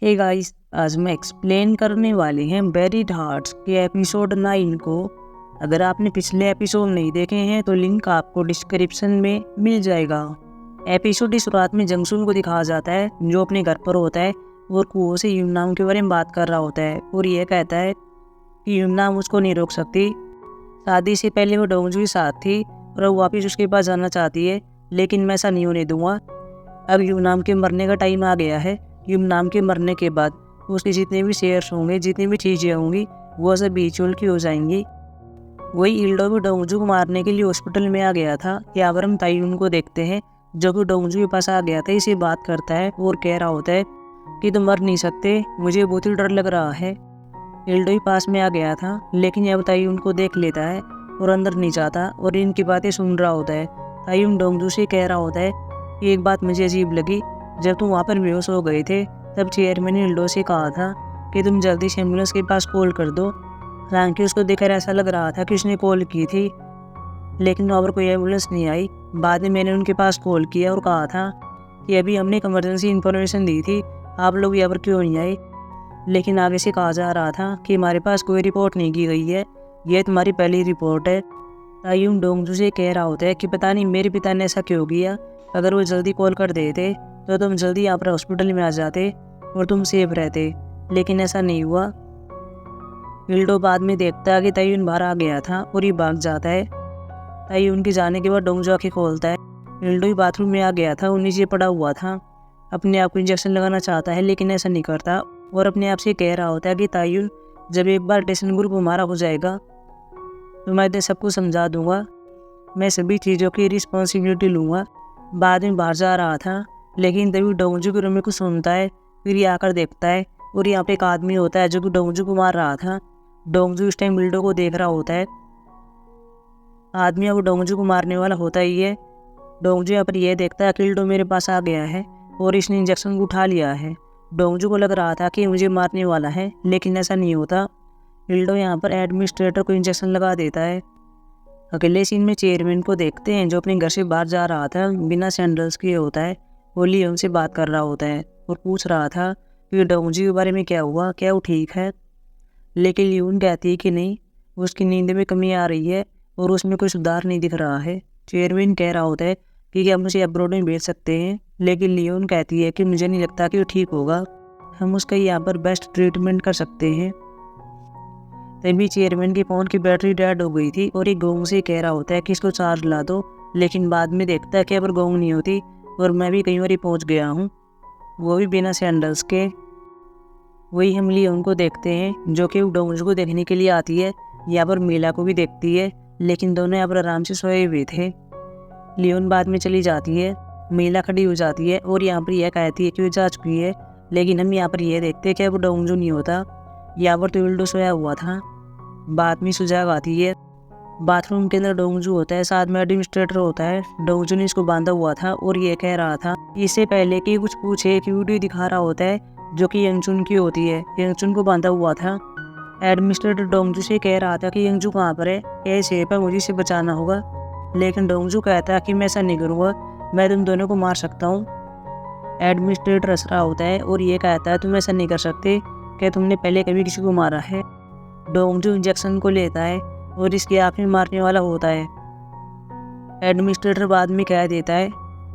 Hey guys, आज मैं explain करने वाले हैं बेरीड हार्ट्स के एपिसोड 9 को। अगर आपने पिछले एपिसोड नहीं देखे हैं तो लिंक आपको डिस्क्रिप्शन में मिल जाएगा। एपिसोड की शुरुआत में जंगसून को दिखाया जाता है जो अपने घर पर होता है और कुओं से युमनाम के बारे में बात कर रहा होता है और यह कहता है कि युमनाम उसको नहीं रोक सकती। शादी से पहले वो डोंगजू के साथ थी और वो वापस उसके पास जाना चाहती है, लेकिन मैं ऐसा नहीं होने दूंगा। अब युमनाम के मरने का टाइम आ गया है। युमनाम के मरने के बाद उसके जितने भी शेयर्स होंगे, जितनी भी चीज़ें होंगी, वो सब बीचोल की हो जाएंगी। वही इल्डो भी डोंगजू को मारने के लिए हॉस्पिटल में आ गया था। यहाँ पर हम तायुन को देखते हैं जो कि डोंगजू के पास आ गया था। इसे बात करता है और कह रहा होता है कि तुम मर नहीं सकते, मुझे बहुत ही डर लग रहा है। इल्डो ही पास में आ गया था, लेकिन अब तायुन को देख लेता है और अंदर नहीं जाता और इनकी बातें सुन रहा होता है। तायुन डोंगजू से कह रहा होता है कि एक बात मुझे अजीब लगी, जब तुम वहाँ पर बेहोश हो गए थे तब चेयरमैन ने इल्डो से कहा था कि तुम जल्दी से एम्बुलेंस के पास कॉल कर दो। हालांकि उसको देखकर ऐसा लग रहा था कि उसने कॉल की थी, लेकिन वहाँ पर कोई एम्बुलेंस नहीं आई। बाद में मैंने उनके पास कॉल किया और कहा था कि अभी हमने एक इमरजेंसी इन्फॉर्मेशन दी थी, आप लोग यहाँ पर क्यों नहीं आए। लेकिन आगे से कहा जा रहा था कि हमारे पास कोई रिपोर्ट नहीं की गई है, यह तुम्हारी पहली रिपोर्ट है। तायुन डोंगजू से कह रहा होता है कि पता नहीं मेरे पिता ने ऐसा क्यों किया, अगर वो जल्दी कॉल कर देते तो तुम जल्दी यहाँ पर हॉस्पिटल में आ जाते और तुम सेफ रहते, लेकिन ऐसा नहीं हुआ। इल्डो बाद में देखता है कि तायुन बाहर आ गया था और ये भाग जाता है। तायुन के जाने के बाद डोंगजू आँखें खोलता है। इल्डो ही बाथरूम में आ गया था और नीचे पड़ा हुआ था, अपने आप को इंजेक्शन लगाना चाहता है लेकिन ऐसा नहीं करता और अपने आप से कह रहा होता है कि तायुन, जब एक बार टेसन ग्रुप हमारा हो जाएगा तो मैं इन्हें सबको समझा दूंगा, मैं सभी चीज़ों की रिस्पॉन्सिबिलिटी लूँगा। बाद में बाहर जा रहा था, लेकिन तभी डोंगजू के रूम में कुछ सुनता है। फिर ये आकर देखता है और यहाँ पे एक आदमी होता है जो कि डोंगजू को मार रहा था। डोंगजू इस टाइम इल्डो को देख रहा होता है। आदमी अब डोंगजू को मारने वाला होता ही है। डोंगजू यहाँ पर यह देखता है कि इल्डो मेरे पास आ गया है और इसने इंजेक्शन को उठा लिया है। डोंगजू को लग रहा था कि मुझे मारने वाला है, लेकिन ऐसा नहीं होता। इल्डो यहाँ पर एडमिनिस्ट्रेटर को इंजेक्शन लगा देता है। अगले सीन में चेयरमैन को देखते हैं जो अपने घर से बाहर जा रहा था, बिना सैंडल्स किए होता है। वो लियोन से बात कर रहा होता है और पूछ रहा था कि डोंगजू के बारे में क्या हुआ, क्या वो ठीक है। लेकिन लियोन कहती है कि नहीं, उसकी नींद में कमी आ रही है और उसमें कोई सुधार नहीं दिख रहा है। चेयरमैन कह रहा होता है कि क्या हम उसे अब्रॉड में भेज सकते हैं, लेकिन लियोन कहती है कि मुझे नहीं लगता कि वो ठीक होगा, हम उसका यहाँ पर बेस्ट ट्रीटमेंट कर सकते हैं। तभी चेयरमैन के फ़ोन की बैटरी डेड हो गई थी और एक गोंग से कह रहा होता है कि इसको चार्ज ला दो, लेकिन बाद में देखता है कि अब गोंग नहीं होती और मैं भी कई बार पहुंच गया हूँ, वो भी बिना सैंडल्स के। वही हम लियोन को देखते हैं जो कि डोंगजू को देखने के लिए आती है। यहाँ पर मीला को भी देखती है, लेकिन दोनों यहाँ पर आराम से सोए हुए थे। लियोन बाद में चली जाती है, मीला खड़ी हो जाती है और यहाँ पर यह कहती है कि वो जा चुकी है। लेकिन हम यहाँ पर यह देखते हैं कि अब डोंगजू नहीं होता, यहाँ पर तो इल्डो सोया हुआ था। बाद में सुजाग आती है। बाथरूम के अंदर डोंगजू होता है, साथ में एडमिनिस्ट्रेटर होता है। डोंगजू ने इसको बांधा हुआ था और ये कह रहा था इससे पहले कि कुछ पूछे कि वीडियो दिखा रहा होता है जो कि यंगचुन की होती है। यंगचुन को बांधा हुआ था। एडमिनिस्ट्रेटर डोंगजू से कह रहा था कि यंगजू कहाँ पर है, कैसे पर मुझे इसे बचाना होगा। लेकिन डोंगजू कहता है कि मैं ऐसा नहीं करूँगा, मैं तुम दोनों को मार सकता हूँ। एडमिनिस्ट्रेटर हंस रहा होता है और ये कहता है तुम ऐसा नहीं कर सकते, क्या तुमने पहले कभी किसी को मारा है। डोंगजू इंजेक्शन को लेता है और इसके आँख में मारने वाला होता है। एडमिनिस्ट्रेटर बाद में कह देता है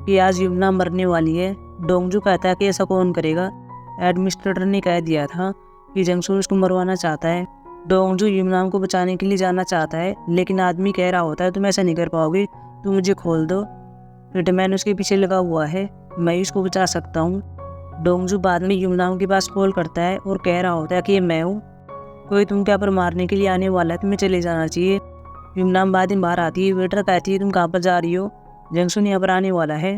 कि आज युमना मरने वाली है। डोंगजू कहता है कि ऐसा कौन करेगा। एडमिनिस्ट्रेटर ने कह दिया था कि जंगसून उसको मरवाना चाहता है। डोंगजू युमना को बचाने के लिए जाना चाहता है, लेकिन आदमी कह रहा होता है तुम ऐसा नहीं कर पाओगे, तुम मुझे खोल दो, हिटमैन उसके पीछे लगा हुआ है, मैं उसको बचा सकता हूँ। डोंगजू बाद में युमना के पास कॉल करता है और कह रहा होता है कि ये मैं हूँ, कोई तुम क्या पर मारने के लिए आने वाला है, तुम्हें चले जाना चाहिए। युमनाम बाद में बाहर आती है। वेटर कहती है तुम कहाँ पर जा रही हो, जंगसून यहाँ पर आने वाला है।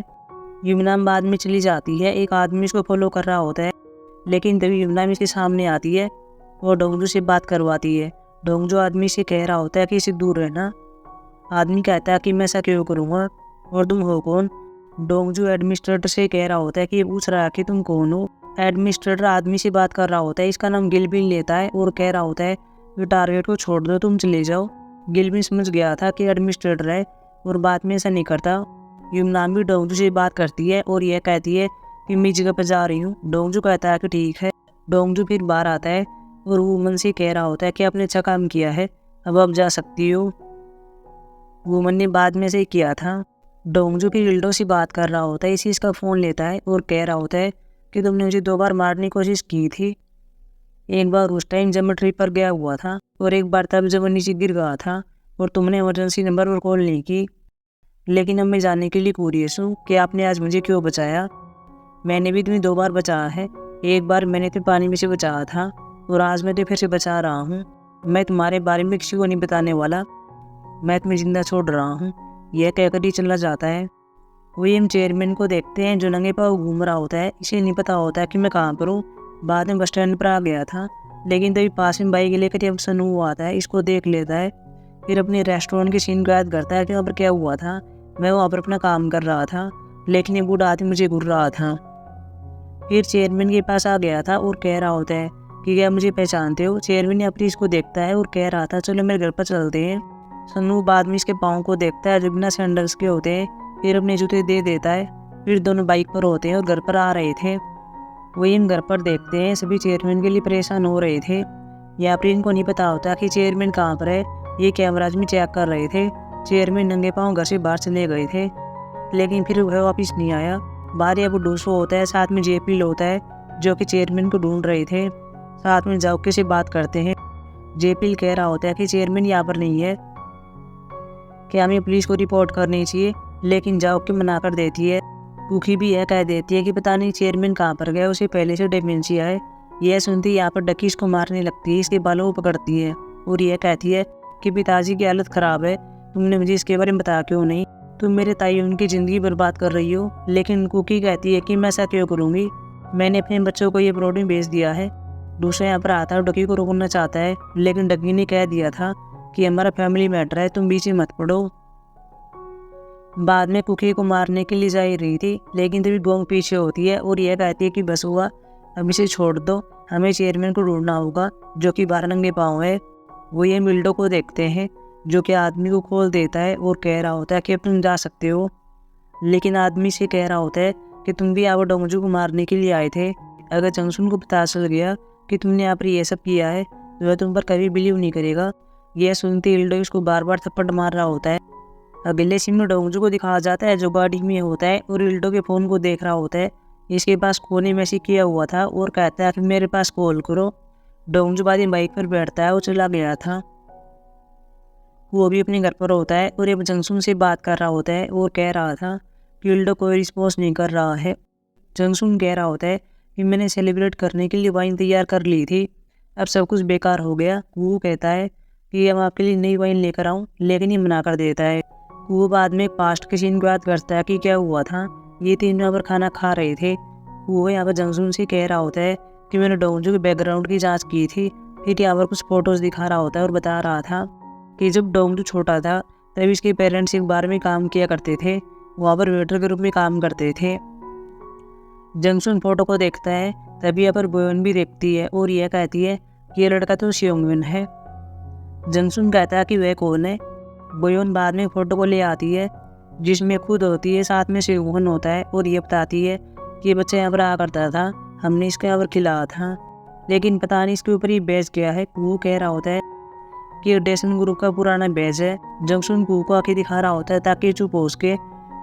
युमनाम बाद में चली जाती है। एक आदमी इसको फॉलो कर रहा होता है, लेकिन तभी युमनाम इसके सामने आती है और डोंगजू से बात करवाती है। डोंगजू आदमी से कह रहा होता है कि इससे दूर रहना। आदमी कहता है कि मैं ऐसा क्यों करूँगा और तुम हो कौन। डोंगजू एडमिनिस्ट्रेटर से कह रहा होता है कि ये पूछ रहा है कि तुम कौन हो। एडमिनिस्ट्रेटर आदमी से बात कर रहा होता है, इसका नाम गिलबिन लेता है और कह रहा होता है कि टारगेट को छोड़ दो, तुम चले जाओ। गिलबिन समझ गया था कि एडमिनिस्ट्रेटर है और बाद में ऐसा नहीं करता। युमनाम भी डोंगजू से बात करती है और यह कहती है कि मैं जगह पर जा रही हूँ। डोंगजू कहता है कि ठीक है। डोंगजू फिर बाहर आता है और वुमन से कह रहा होता है कि आपने अच्छा काम किया है, अब आप जा सकती हो। वुमन ने बाद में से किया था। डोंगजू फिर इल्डो से बात कर रहा होता है, इसी इसका फ़ोन लेता है और कह रहा होता है कि तुमने मुझे 2 बार मारने की कोशिश की थी। एक बार उस टाइम जब मैं ट्रिप पर गया हुआ था और एक बार तब जब मैं नीचे गिर गया था और तुमने इमरजेंसी नंबर पर कॉल नहीं की। लेकिन अब मैं जानने के लिए क्यूरियस हूँ कि आपने आज मुझे क्यों बचाया। मैंने भी तुम्हें 2 बार बचाया है, एक बार मैंने तुम्हें पानी में से बचाया था और आज मैं तुम्हें फिर से बचा रहा हूँ। मैं तुम्हारे बारे में किसी को नहीं बताने वाला, मैं तुम्हें जिंदा छोड़ रहा हूँ। यह कहकर ही चला जाता है। वही हम चेयरमैन को देखते हैं जो नंगे पाँव घूम रहा होता है। इसे नहीं पता होता है कि मैं कहाँ पर हूँ। बाद में बस स्टैंड पर आ गया था, लेकिन तभी पास में बाइक लेकर जब सनू आता है इसको देख लेता है। फिर अपने रेस्टोरेंट की सीन को याद करता है कि वहाँ पर क्या हुआ था। मैं वहाँ पर अपना काम कर रहा था, लेकिन ये बूढ़ा आदमी मुझे घूर रहा था। फिर चेयरमैन के पास आ गया था और कह रहा होता है कि क्या मुझे पहचानते हो। चेयरमैन ने अपनी इसको देखता है और कह रहा था चलो मेरे घर पर चलते हैं। सन्नू बाद में इसके पाँव को देखता है जो बिना सैंडल्स के होते हैं, फिर अपने जूते दे देता है। फिर दोनों बाइक पर होते हैं और घर पर आ रहे थे। वही हम घर पर देखते हैं सभी चेयरमैन के लिए परेशान हो रहे थे। यहाँ पर इनको नहीं पता होता कि चेयरमैन कहाँ पर है। ये कैमराज में चेक कर रहे थे। चेयरमैन नंगे पाँव घर से बाहर चले गए थे, लेकिन फिर वह वापस नहीं आया। बाहर या वो डूसो होता है, साथ में जेपील होता है जो कि चेयरमैन को ढूंढ रहे थे। साथ में जाओके से बात करते हैं। जेपील कह रहा होता है कि चेयरमैन यहाँ पर नहीं है, क्या हमें पुलिस को रिपोर्ट करनी चाहिए, लेकिन जाओके मना कर देती है। कुकी भी यह कह देती है कि पता नहीं चेयरमैन कहाँ पर गया, उसे पहले से डिमेंशिया है। यह सुनती यहाँ पर डकी इसको मारने लगती है, इसके बालों को पकड़ती है और यह कहती है कि पिताजी की हालत ख़राब है, तुमने मुझे इसके बारे में बताया क्यों नहीं, तुम मेरे ताई उनकी ज़िंदगी बर्बाद कर रही हो। लेकिन कुकी कहती है कि मैं ऐसा क्यों करूँगी, मैंने अपने बच्चों को ये प्रोटीन भेज दिया है। दूसरा यहाँ पर आता है, डकी को रोकना चाहता है, लेकिन डकी ने कह दिया था कि हमारा फैमिली मैटर है, तुम बीच में मत पड़ो। बाद में कुकी को मारने के लिए जा ही रही थी, लेकिन तभी गोंग पीछे होती है और यह कहती है कि बस हुआ, अब इसे छोड़ दो, हमें चेयरमैन को ढूंढना होगा जो कि 12 नंगे पाँव है। वो ये मिल्डो को देखते हैं जो कि आदमी को खोल देता है और कह रहा होता है कि अब तुम जा सकते हो। लेकिन आदमी से कह रहा होता है कि तुम भी यहाँ डोंगजू को मारने के लिए आए थे। अगर जंगसुन को पता चल गया कि तुमने यहाँ पर ये सब किया है तो वह तुम पर कभी बिलीव नहीं करेगा। यह सुनते इल्डो इसको बार बार थप्पड़ मार रहा होता है। अगले सीन में डोंगजू को दिखाया जाता है जो गाड़ी में होता है और इल्डो के फ़ोन को देख रहा होता है। इसके पास कोने में से किया हुआ था और कहता है कि मेरे पास कॉल करो। डोंगजू बाद में बाइक पर बैठता है और चला गया था। वो भी अपने घर पर होता है और ये जंगसुन से बात कर रहा होता है और कह रहा था कि इल्डो कोई रिस्पॉन्स नहीं कर रहा है। जंगसुन कह रहा होता है कि मैंने सेलिब्रेट करने के लिए वाइन तैयार कर ली थी, अब सब कुछ बेकार हो गया। वो कहता है कि हम आपके लिए नई वाइन लेकर आऊँ, लेकिन ये मना कर देता है। वो बाद में पास्ट के सीन को याद करता है कि क्या हुआ था। ये तीन यहाँ पर खाना खा रहे थे। वो यहाँ पर जंगसुन से कह रहा होता है कि मैंने डोंगजू के बैकग्राउंड की जांच की थी। फिर यहाँ पर कुछ फोटोज़ दिखा रहा होता है और बता रहा था कि जब डोंगजू छोटा था तभी इसके पेरेंट्स एक बार में काम किया करते थे, वहाँ पर वेटर के रूप में काम करते थे। जंगसुन फोटो को देखता है, तभी यहाँ पर बोयोन भी देखती है और यह कहती है कि ये लड़का तो शियोंगविन है। जंगसुन कहता है कि वह कौन है। बोयोन बाद में फ़ोटो को ले आती है जिसमें खुद होती है, साथ में शियोंगविन होता है और ये बताती है कि ये बच्चा यहाँ पर आ करता था, हमने इसके यहाँ पर खिलाया था, लेकिन पता नहीं इसके ऊपर ही बैज गया है। वो कह रहा होता है कि डेसन ग्रुप का पुराना बैज है। जंगसुन को आके दिखा रहा होता है ताकि चुप हो सके।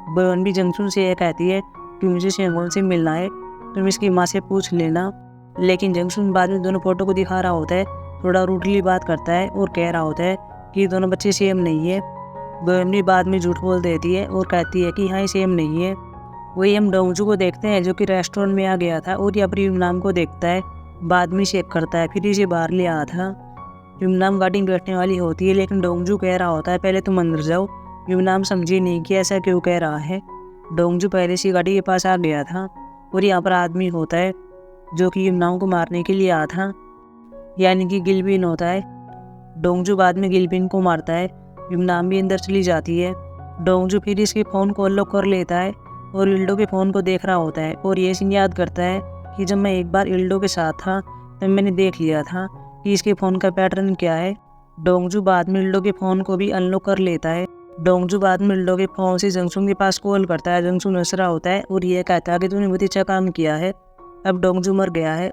बोयोन भी जंगसुन से यह कहती है कि मुझे शियोंगविन से मिलना है, तुम इसकी माँ से पूछ लेना। लेकिन जंगसुन बाद में दोनों फोटो को दिखा रहा होता है, थोड़ा रूडली बात करता है और कह रहा होता है कि दोनों बच्चे सेम नहीं है। बोयोन भी बाद में झूठ बोल देती है और कहती है कि हाँ सेम नहीं है। वही हम डोंगजू को देखते हैं जो कि रेस्टोरेंट में आ गया था और यहाँ पर युमनाम को देखता है, बाद में चेक करता है, फिर इसे बाहर ले आया था। युमनाम गाड़ी में बैठने वाली होती है, लेकिन डोंगजू कह रहा होता है पहले तुम अंदर जाओ। युमनाम समझी नहीं कि ऐसा क्यों कह रहा है। डोंगजू पहले से गाड़ी के पास आ गया था और यहाँ पर आदमी होता है जो कि युमनाम को मारने के लिए आया था, यानी कि गिलबिन होता है। डोंगजू बाद में गिलबिन को मारता है। युमनाम भी अंदर चली जाती है। डोंगजू फिर इसके फ़ोन को अनलॉक कर लेता है और इल्डो के फ़ोन को देख रहा होता है और ये सीन याद करता है कि जब मैं एक बार इल्डो के साथ था तब मैंने देख लिया था कि इसके फ़ोन का पैटर्न क्या है। डोंगजू बाद में इल्डो के फ़ोन को भी अनलॉक कर लेता है। डोंगजू बाद में इल्डो के फ़ोन से जंगसुन के पास कॉल करता है। जंगसुन हंस रहा होता है और यह कहता है कि तूने बहुत अच्छा काम किया है, अब डोंगजू मर गया है।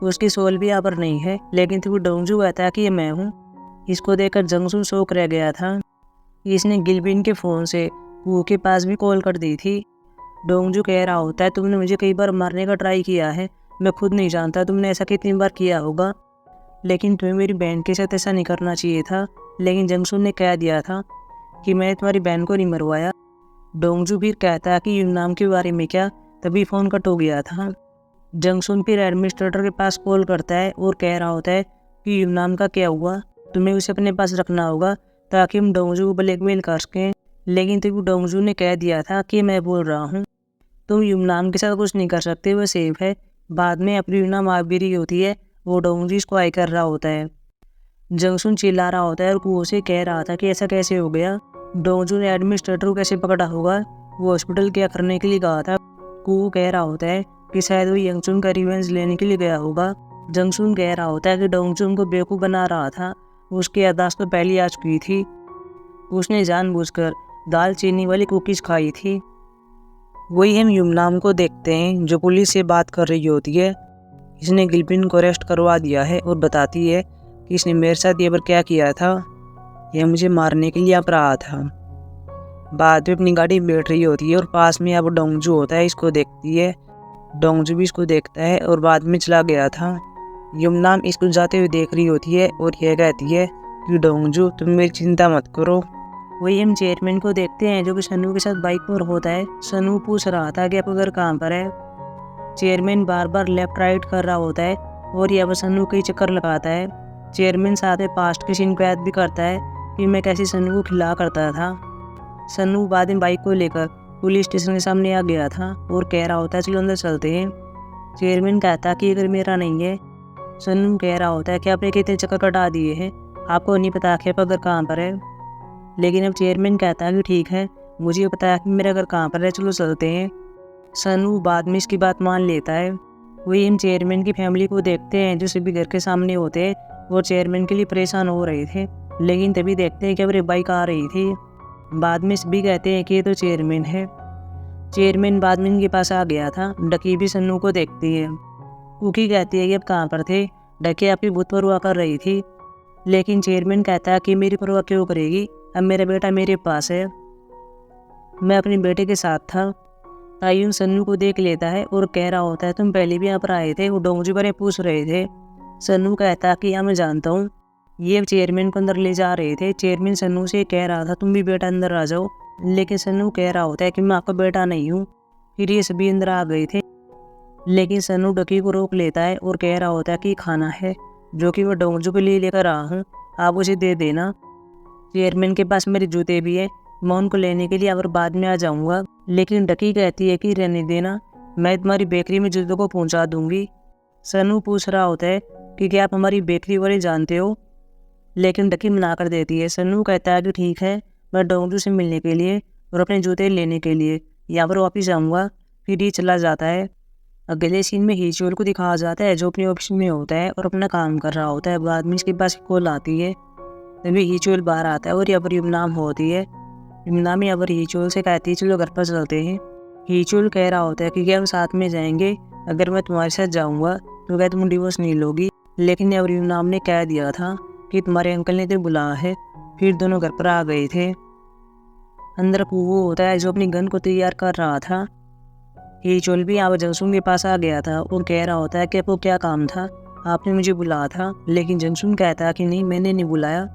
उसकी सोल भी यहाँ पर नहीं है, लेकिन तभी डोंगजू कहता है कि ये मैं हूँ। इसको देखकर जंगसून शौक रह गया था। इसने गिलबिन के फ़ोन से कू के पास भी कॉल कर दी थी। डोंगजू कह रहा होता है, तुमने मुझे कई बार मारने का ट्राई किया है, मैं खुद नहीं जानता तुमने ऐसा कितनी बार किया होगा, लेकिन तुम्हें मेरी बहन के साथ ऐसा नहीं करना चाहिए था। लेकिन जंगसून ने कह दिया था कि मैंने तुम्हारी बहन को नहीं मरवाया। डोंगजू फिर कहता है कि यूमनाम के बारे में क्या, तभी फ़ोन कट हो गया था। जंगसून फिर एडमिनिस्ट्रेटर के पास कॉल करता है और कह रहा होता है कि यूमनाम का क्या हुआ, तुम्हें उसे अपने पास रखना होगा ताकि हम डोंगजू को ब्लैकमेल कर सकें। लेकिन तभी डोंगजू ने कह दिया था कि मैं बोल रहा हूँ, तुम यूमनाम के साथ कुछ नहीं कर सकते, वो सेफ है। बाद में अपनी यूमनाम आ भी रही होती है, वो डोंगजू इसको आई कर रहा होता है। जंगसून चिल्ला रहा होता है और कुओ से कह रहा था कि ऐसा कैसे हो गया, डोंगजू ने एडमिनिस्ट्रेटर को कैसे पकड़ा होगा, वो हॉस्पिटल क्या करने के लिए कहा था। कुओ कह रहा होता है कि शायद वो यंगचुन का रिवेंज लेने के लिए गया होगा। जंगसून कह रहा होता है कि डोंगचुन को बेवकूफ़ बना रहा था, उसकी याददाश्त तो पहले आ चुकी थी, उसने जानबूझकर दाल चीनी वाली कुकीज़ खाई थी। वही हम यूमनाम को देखते हैं जो पुलिस से बात कर रही होती है। इसने गिलबिन को अरेस्ट करवा दिया है और बताती है कि इसने मेरे साथ ये पर क्या किया था, यह मुझे मारने के लिए यहाँ पर आया था। बाद में अपनी गाड़ी में बैठ रही होती है और पास में अब डोंगजू होता है, इसको देखती है। डोंगजू भी इसको देखता है और बाद में चला गया था। यूमनाम इसको जाते हुए देख रही होती है और यह कहती है कि डोंगजू तुम मेरी चिंता मत करो। वही हम चेयरमैन को देखते हैं जो कि सन्नू के साथ बाइक पर होता है। सन्नू पूछ रहा था कि आपका घर कहाँ पर है। चेयरमैन बार बार लेफ्ट राइट कर रहा होता है और यह सन्नू कई चक्कर लगाता है। चेयरमैन साथ में पास्ट के सीन को याद भी करता है कि मैं कैसे सन्नू को खिला करता था। सन्नू बाद में बाइक को लेकर पुलिस स्टेशन के सामने आ गया था और कह रहा होता है चलो अंदर चलते हैं। चेयरमैन कहता है कि ये घर मेरा नहीं है। सन्नू कह रहा होता है कि आपने कितने चक्कर कटा दिए हैं, आपको नहीं पता कि आपका घर कहाँ पर है। लेकिन अब चेयरमैन कहता है कि ठीक है, मुझे पता है कि मेरा घर कहाँ पर है, चलो चलते हैं। सन्नू बाद में इसकी बात मान लेता है। वही हम चेयरमैन की फैमिली को देखते हैं जो सभी घर के सामने होते हैं और चेयरमैन के लिए परेशान हो रहे थे। लेकिन तभी देखते हैं कि अब बाइक आ रही थी। बाद में सभी कहते हैं कि ये तो चेयरमैन है। चेयरमैन बाद में इनके पास आ गया था। डकी भी सन्नू को देखती है। कुकी कहती है कि अब कहाँ पर थे, डकी आपकी बहुत परवाह कर रही थी। लेकिन चेयरमैन कहता है कि मेरी परवाह क्यों करेगी, अब मेरा बेटा मेरे पास है, मैं अपने बेटे के साथ था। तायुन सन्नू को देख लेता है और कह रहा होता है तुम पहले भी यहाँ पर आए थे, वो डोंगजू पर पूछ रहे थे। सन्नू कहता है कि हाँ मैं जानता हूँ, ये चेयरमैन को अंदर ले जा रहे थे। चेयरमैन सन्नू से कह रहा था तुम भी बेटा अंदर आ जाओ, लेकिन सन्नू कह रहा होता है कि मैं आपका बेटा नहीं हूँ। फिर ये सभी अंदर आ गए थे, लेकिन सन्नू डकी को रोक लेता है और कह रहा होता है कि खाना है जो कि मैं डोंगजू के लिए लेकर आया हूँ, आप उसे दे देना। चेयरमैन के पास मेरे जूते भी है, मैं उनको लेने के लिए और बाद में आ जाऊँगा। लेकिन डकी कहती है कि रहने देना, मैं तुम्हारी बेकरी में जूतों को पहुँचा दूँगी। सन्नू पूछ रहा होता है कि क्या आप हमारी बेकरी वाले जानते हो, लेकिन डकी मना कर देती है। सन्नू कहता है कि ठीक है, मैं डोंगजू से मिलने के लिए और अपने जूते लेने के लिए यहाँ पर वापस जाऊँगा। फिर ये चला जाता है। अगले सीन में हीचोल को दिखाया जाता है जो अपने ऑफिस में होता है और अपना काम कर रहा होता है। बाद में इसके पास कॉल आती है, तभी हीचोल बाहर आता है और यहाँ पर यूमनाम होती है। यूमनाम यहाँ पर हीचोल से कहती है चलो घर पर चलते हैं। हीचोल कह रहा होता है कि क्या हम साथ में जाएंगे, अगर मैं तुम्हारे साथ जाऊँगा तो क्या तुम डिवोर्स नहीं लोगी। लेकिन यहाँ पर यूमनाम ने कह दिया था कि तुम्हारे अंकल ने तो बुलाया है। फिर दोनों घर पर आ गए थे। अंदर कुओ होता है जो अपनी गन को तैयार कर रहा था। हीचोल भी यहाँ पर जंगसून के पास आ गया था और कह रहा होता है कि आपको क्या काम था, आपने मुझे बुलाया था। लेकिन जंगसून कहता है कि नहीं मैंने नहीं बुलाया।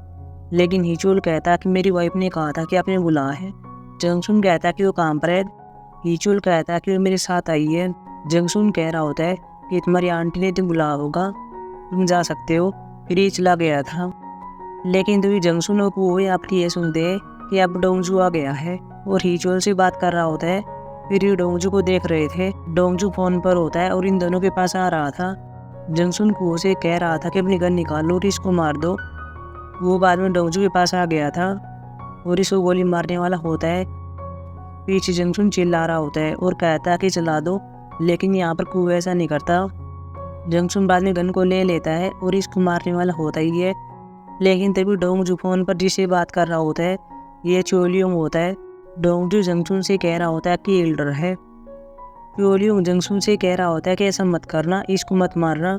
लेकिन हीचोल कहता है कि मेरी वाइफ ने कहा था कि आपने बुलाया है। जंगसून कहता है कि वो काम पर है। हीचोल कहता है कि वो मेरे साथ आई है। जंगसून कह रहा होता है कि तुम्हारी आंटी ने तो बुलाया होगा, तुम जा सकते हो। फिर ये चला गया था। लेकिन तभी जंगसून और कुओ आपकी ये सुनते हैं कि अब डोंगजू आ गया है और हीचोल से बात कर रहा होता है। फिर ये डोंगजू को देख रहे थे। डोंगजू फोन पर होता है और इन दोनों के पास आ रहा था। जंगसून कुओ से कह रहा था कि अपनी गन निकालो और इसको मार दो। वो बाद में डोंगजू के पास आ गया था और इसको गोली मारने वाला होता है। पीछे जंगसून चिल्ला रहा होता है और कहता है कि चला दो, लेकिन यहाँ पर कुओ ऐसा नहीं करता। जंगसून बाद में गन को ले लेता है और इसको मारने वाला होता ही है। लेकिन तभी डोंगजू फोन पर जिससे बात कर रहा होता है ये चोलियोंग होता है। डोंगजू जंगसून से कह रहा होता है कि एल्डर है। चोलियोंग जंगसून से कह रहा होता है कि ऐसा मत करना, इसको मत मारना।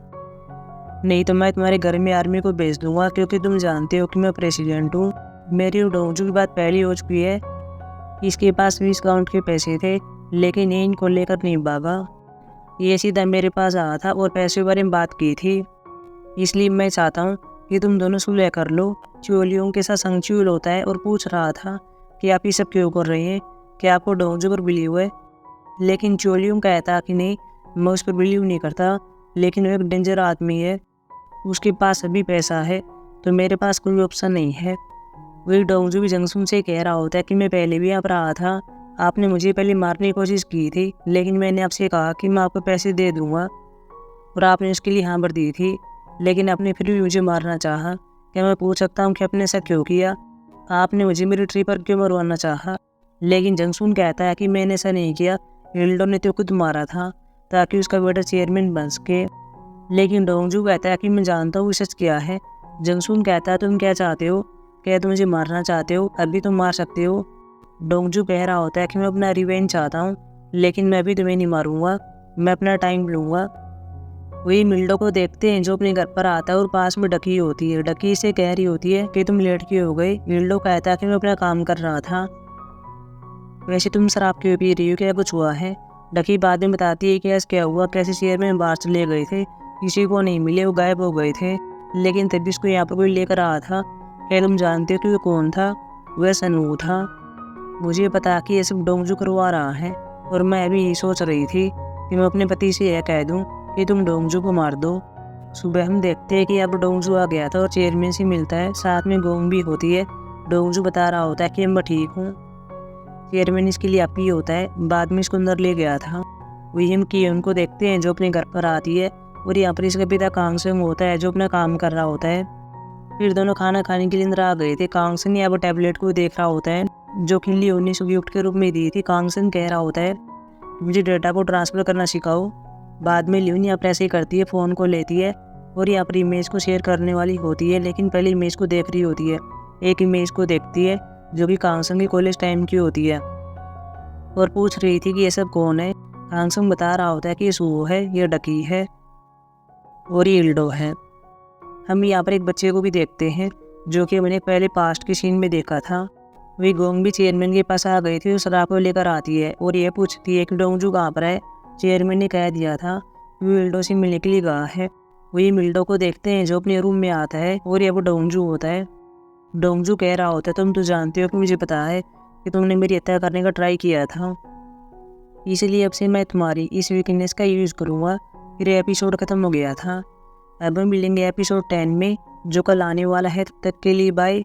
नहीं तो मैं तुम्हारे घर में आर्मी को भेज दूंगा, क्योंकि तुम जानते हो कि मैं प्रेसिडेंट हूँ। मेरी और डोंगजू की बात पहली हो चुकी है। इसके पास 20 काउंट के पैसे थे, लेकिन ये इनको लेकर नहीं भागा। ये सीधा मेरे पास आया था और पैसे के बारे में बात की थी। इसलिए मैं चाहता हूँ कि तुम दोनों सुलह कर लो। चोलियों के साथ संगचूल होता है और पूछ रहा था कि आप ये सब क्यों कर रहे हैं, क्या आपको डोंगजू पर बिलीव है। लेकिन चोलियों कहता कि नहीं, मैं उस पर बिलीव नहीं करता, लेकिन वो एक डेंजर आदमी है, उसके पास अभी पैसा है, तो मेरे पास कोई ऑप्शन नहीं है। वही डोंगजू भी जंगसुन से कह रहा होता है कि मैं पहले भी यहाँ पर आया था, आपने मुझे पहले मारने की कोशिश की थी, लेकिन मैंने आपसे कहा कि मैं आपको पैसे दे दूंगा और आपने उसके लिए हाँ भर दी थी, लेकिन आपने फिर भी मुझे मारना चाहा। क्या मैं पूछ सकता हूँ कि आपने ऐसा क्यों किया? आपने मुझे मेरी ट्रिप पर क्यों मरवाना चाहा? लेकिन जंगसुन कहता है कि मैंने ऐसा नहीं किया, इल्डो ने तो खुद मारा था ताकि उसका बेटा चेयरमैन बन सके। लेकिन डोंगजू कहता है कि मैं जानता हूँ सच क्या है। जंगसुन कहता है तुम क्या चाहते हो? क्या तुम मुझे मारना चाहते हो? अभी तुम मार सकते हो। डोंगजू कह रहा होता है कि मैं अपना रिवेंज चाहता हूँ, लेकिन मैं अभी तुम्हें नहीं मारूंगा, मैं अपना टाइम लूँगा। वही मिल्डो को देखते हैं जो अपने घर पर आता है और पास में डकी होती है। डकी से कह रही होती है कि तुम लेट क्यों हो गई। मिल्डो कहता है कि मैं अपना काम कर रहा था। वैसे तुम शराब क्यों पी रही हो, क्या कुछ हुआ है? डकी बाद में बताती है कि ऐसा क्या हुआ, कैसे चेयरमैन बाहर चले गए थे, किसी को नहीं मिले, वो गायब हो गए थे, लेकिन तभी उसको यहाँ पर कोई लेकर आया था। क्या तुम जानते हो कि वो कौन था? वह सनवू था। मुझे पता कि ये सब डोंगजू करवा रहा है, और मैं अभी यही सोच रही थी कि मैं अपने पति से यह कह दूं कि तुम डोंगजू को मार दो। सुबह हम देखते हैं कि अब डोंगजू आ गया था और चेयरमैन से मिलता है, साथ में गोंग भी होती है। डोंगजू बता रहा होता है कि मैं ठीक हूँ। चेयरमैन इसके लिए हैप्पी होता है, बाद में इसको अंदर ले गया था। वही हम की उनको देखते हैं जो अपने घर पर आती है, और यहाँ पर इसका पिता कांगसेंग होता है जो अपना काम कर रहा होता है। फिर दोनों खाना खाने के लिए अंदर आ गए थे। कांगसेंग यहाँ पर टैबलेट को देख रहा होता है जो कि लियो ने गिफ्ट के रूप में दी थी। कांगसेंग कह रहा होता है मुझे डेटा को ट्रांसफ़र करना सिखाओ। बाद में लियो यहाँ पर ऐसे ही करती है, फ़ोन को लेती है और यहाँ पर इमेज को शेयर करने वाली होती है, लेकिन पहले इमेज को देख रही होती है। एक इमेज को देखती है जो कि कांगसेंग की कॉलेज टाइम की होती है और पूछ रही थी कि ये सब कौन है। कांगसेंग बता रहा होता है कि ये सुवो है, ये डकी है और ये इल्डो है। हम यहाँ पर एक बच्चे को भी देखते हैं जो कि मैंने पहले पास्ट के सीन में देखा था। वही गोंग भी चेयरमैन के पास आ गई थी और शराब को लेकर आती है और ये पूछती है कि डोंगजू कहाँ पर है। चेयरमैन ने कह दिया था वो मिल्डो से मिलने के लिए गया है। वही मिल्डो को देखते हैं जो अपने रूम में आता है और ये वो डोंगजू होता है। डोंगजू कह रहा होता है तुम तो जानते हो कि मुझे पता है कि तुमने मेरी हत्या करने का ट्राई किया था, इसलिए अब से मैं तुम्हारी इस वीकनेस का यूज़ करूँगा। फिर एपिसोड ख़त्म हो गया था। अब हम मिलेंगे एपिसोड 10 में जो कल आने वाला है। तब तक के लिए बाय।